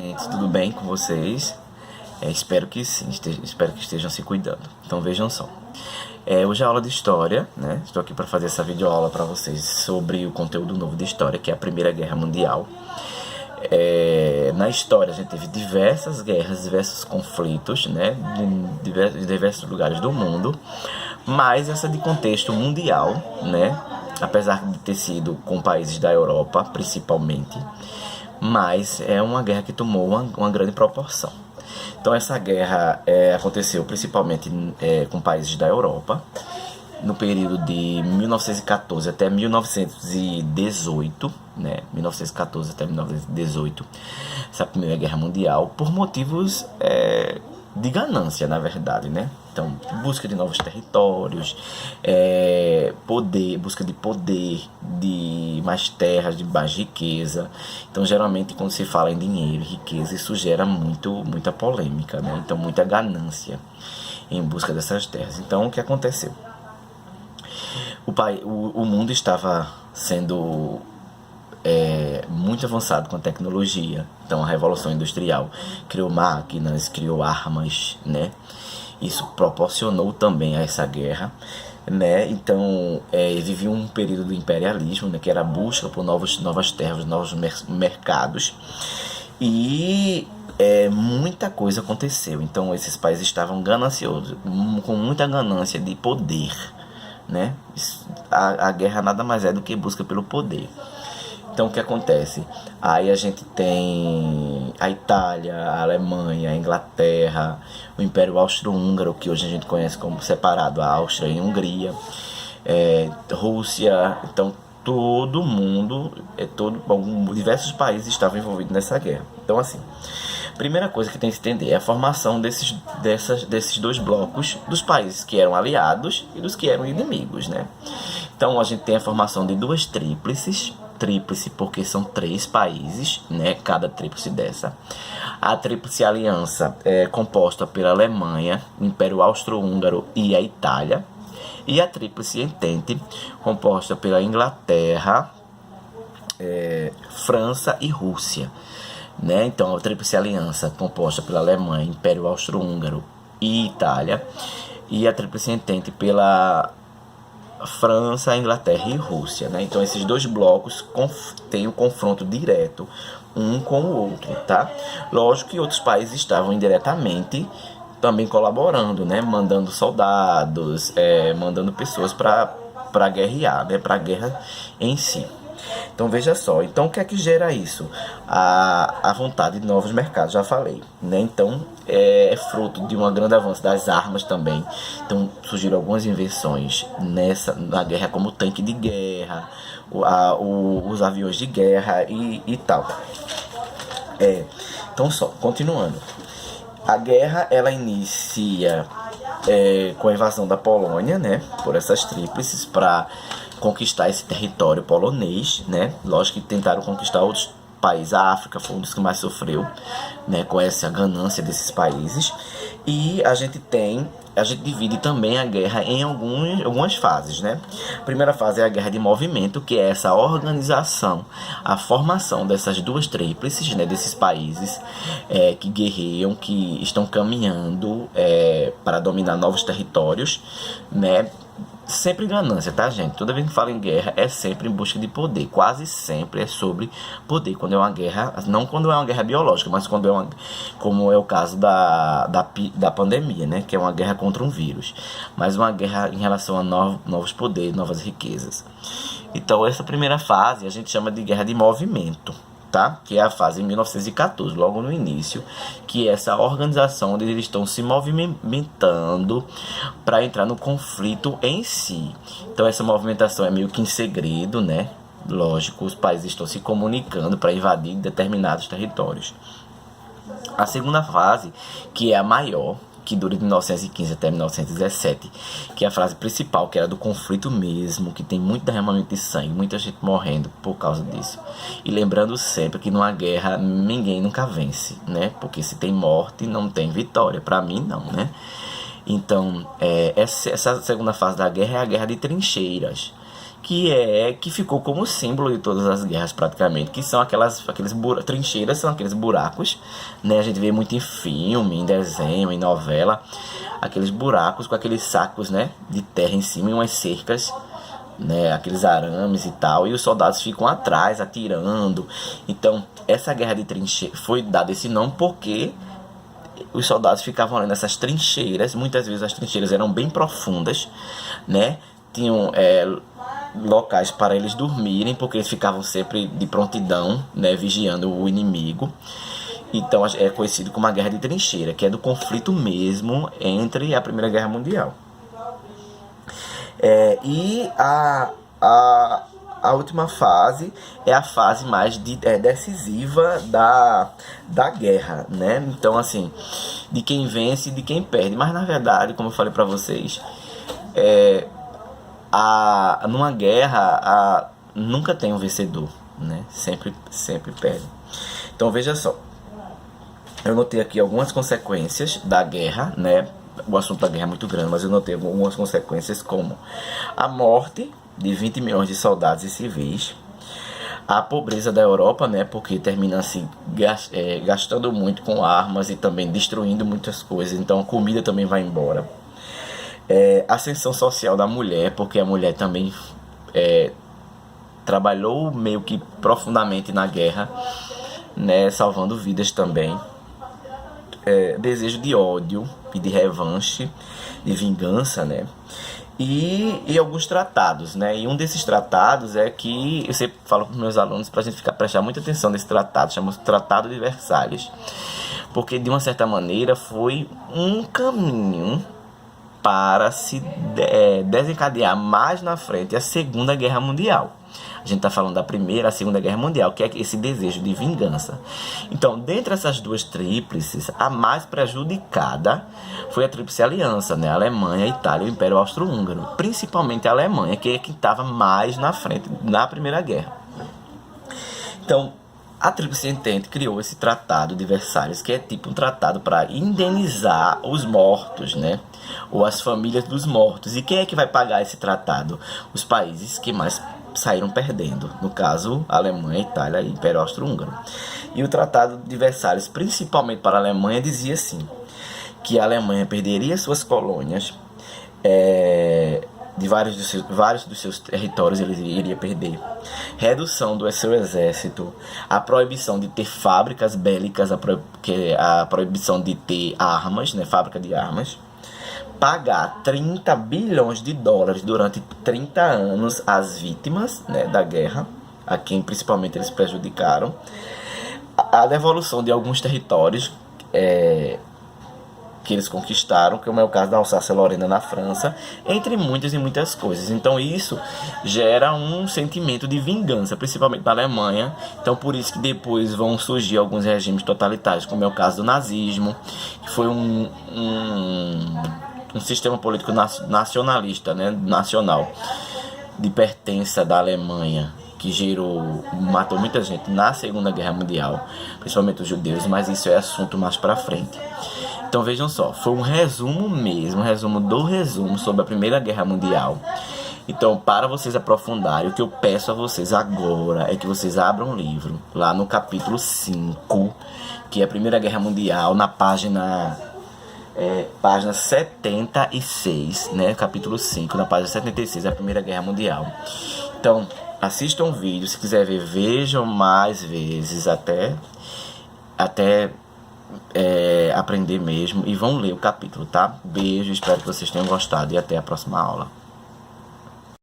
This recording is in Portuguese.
Gente, tudo bem com vocês? Espero que sim, espero que estejam se cuidando. Então vejam só. Hoje é aula de história, né? Estou aqui para fazer essa videoaula para vocês sobre o conteúdo novo de história, que é a Primeira Guerra Mundial. Na história a gente teve diversas guerras, diversos conflitos, né? Em diversos lugares do mundo. Mas essa de contexto mundial, né? Apesar de ter sido com países da Europa, principalmente, mas é uma guerra que tomou uma grande proporção. Então essa guerra aconteceu principalmente com países da Europa, no período de 1914 até 1918, né? 1914 até 1918, essa Primeira Guerra Mundial, por motivos de ganância, na verdade, né? Então, busca de novos territórios, busca de poder, de mais terras, de mais riqueza. Então, geralmente, quando se fala em dinheiro e riqueza, isso gera muita polêmica, né? Então, muita ganância em busca dessas terras. Então, o que aconteceu? O mundo estava sendo muito avançado com a tecnologia. Então a Revolução Industrial criou máquinas, criou armas, né? Isso proporcionou também a essa guerra, né? Então vivia um período do imperialismo, né? Que era a busca por novas terras, novos mercados, e muita coisa aconteceu. Então esses países estavam gananciosos, com muita ganância de poder, né? A guerra nada mais é do que busca pelo poder. Então o que acontece? Aí a gente tem a Itália, a Alemanha, a Inglaterra, o Império Austro-Húngaro, que hoje a gente conhece como separado, a Áustria e a Hungria, Rússia. Então todo mundo, diversos países estavam envolvidos nessa guerra. Então assim, primeira coisa que tem que se entender é a formação desses dois blocos, dos países que eram aliados e dos que eram inimigos, né? Então a gente tem a formação de duas tríplices porque são 3 países, né? Cada tríplice dessa. A Tríplice Aliança é composta pela Alemanha, o Império Austro-Húngaro e a Itália. E a Tríplice Entente, composta pela Inglaterra, França e Rússia, né? Então a Tríplice Aliança composta pela Alemanha, Império Austro-Húngaro e Itália. E a Tríplice Entente pela França, Inglaterra e Rússia, né? Então esses dois blocos têm um confronto direto um com o outro, tá? Lógico que outros países estavam indiretamente também colaborando, né? Mandando soldados, mandando pessoas para guerrear, né? Para a guerra em si. Então veja só, então o que é que gera isso? A vontade de novos mercados, já falei, né? Então é fruto de um grande avanço das armas também. Então surgiram algumas invenções na guerra, como o tanque de guerra, os aviões de guerra e tal. Então só, continuando. A guerra ela inicia com a invasão da Polônia, né? Por essas tríplices para conquistar esse território polonês, né? Lógico que tentaram conquistar outros países. A África foi um dos que mais sofreu, né? Com essa ganância desses países. E a gente divide também a guerra em algumas fases, né? A primeira fase é a guerra de movimento, que é essa organização, a formação dessas duas tríplices, né? Desses países que guerreiam, que estão caminhando para dominar novos territórios, né? Sempre ganância, tá, gente? Toda vez que fala em guerra é sempre em busca de poder. Quase sempre é sobre poder. Quando é uma guerra, não quando é uma guerra biológica, mas quando como é o caso da pandemia, né? Que é uma guerra contra um vírus. Mas uma guerra em relação a novos poderes, novas riquezas. Então essa primeira fase a gente chama de guerra de movimento, tá? Que é a fase em 1914, logo no início, que é essa organização onde eles estão se movimentando para entrar no conflito em si. Então essa movimentação é meio que em segredo, né? Lógico, os países estão se comunicando para invadir determinados territórios. A segunda fase, que é a maior, que dura de 1915 até 1917, que é a fase principal, que era do conflito mesmo, que tem muito derramamento de sangue, muita gente morrendo por causa disso. E lembrando sempre que numa guerra ninguém nunca vence, né? Porque se tem morte, não tem vitória. Para mim, não, né? Então, essa segunda fase da guerra é a guerra de trincheiras, que ficou como símbolo de todas as guerras praticamente, que são trincheiras, são aqueles buracos, né? A gente vê muito em filme, em desenho, em novela, aqueles buracos com aqueles sacos, né, de terra em cima e umas cercas, né, aqueles arames e tal, e os soldados ficam atrás atirando. Então essa guerra de trincheira foi dado esse nome porque os soldados ficavam ali nessas trincheiras. Muitas vezes as trincheiras eram bem profundas, né, tinham locais para eles dormirem, porque eles ficavam sempre de prontidão, né, vigiando o inimigo. Então é conhecido como a Guerra de Trincheira, que é do conflito mesmo entre a Primeira Guerra Mundial. E a última fase é a fase mais decisiva da guerra, né? Então, assim, de quem vence e de quem perde. Mas, na verdade, como eu falei para vocês, numa guerra nunca tem um vencedor, né? Sempre perde. Então, veja só. Eu notei aqui algumas consequências da guerra, né? O assunto da guerra é muito grande, mas eu notei algumas consequências, como a morte de 20 milhões de soldados e civis, a pobreza da Europa, né? Porque termina assim gastando muito com armas e também destruindo muitas coisas, então a comida também vai embora. A ascensão social da mulher, porque a mulher também trabalhou meio que profundamente na guerra, né? Salvando vidas também. Desejo de ódio e de revanche, de vingança, né? E alguns tratados, né? E um desses tratados é que eu sempre falo para os meus alunos para a gente prestar muita atenção nesse tratado, chama-se Tratado de Versalhes, porque de uma certa maneira foi um caminho para se desencadear mais na frente a Segunda Guerra Mundial. A gente está falando da Primeira e a Segunda Guerra Mundial, que é esse desejo de vingança. Então, dentre essas duas tríplices, a mais prejudicada foi a Tríplice Aliança, né? A Alemanha, a Itália e o Império Austro-Húngaro. Principalmente a Alemanha, que é quem estava mais na frente na Primeira Guerra. Então, a Tríplice Entente criou esse Tratado de Versalhes, que é tipo um tratado para indenizar os mortos, né? Ou as famílias dos mortos. E quem é que vai pagar esse tratado? Os países que mais saíram perdendo, no caso, a Alemanha, a Itália e o Império Austro-Húngaro. E o Tratado de Versalhes, principalmente para a Alemanha, dizia assim, que a Alemanha perderia suas colônias, de vários dos seus territórios ele iria perder, redução do seu exército, a proibição de ter fábricas bélicas, a proibição de ter armas, né, fábrica de armas, pagar 30 bilhões de dólares durante 30 anos às vítimas, né, da guerra, a quem principalmente eles prejudicaram, a devolução de alguns territórios que eles conquistaram, como é o caso da Alsácia-Lorena na França, entre muitas e muitas coisas. Então isso gera um sentimento de vingança, principalmente na Alemanha. Então por isso que depois vão surgir alguns regimes totalitários, como é o caso do nazismo, que foi um sistema político nacionalista, né, nacional, de pertença da Alemanha, que matou muita gente na Segunda Guerra Mundial, principalmente os judeus, mas isso é assunto mais pra frente. Então vejam só, foi um resumo mesmo, resumo sobre a Primeira Guerra Mundial. Então, para vocês aprofundarem, o que eu peço a vocês agora é que vocês abram um livro, lá no capítulo 5, que é a Primeira Guerra Mundial, na página 76, né? Capítulo 5, na página 76, a Primeira Guerra Mundial. Então, assistam o vídeo, se quiser ver, vejam mais vezes até aprender mesmo, e vão ler o capítulo, tá? Beijo, espero que vocês tenham gostado e até a próxima aula.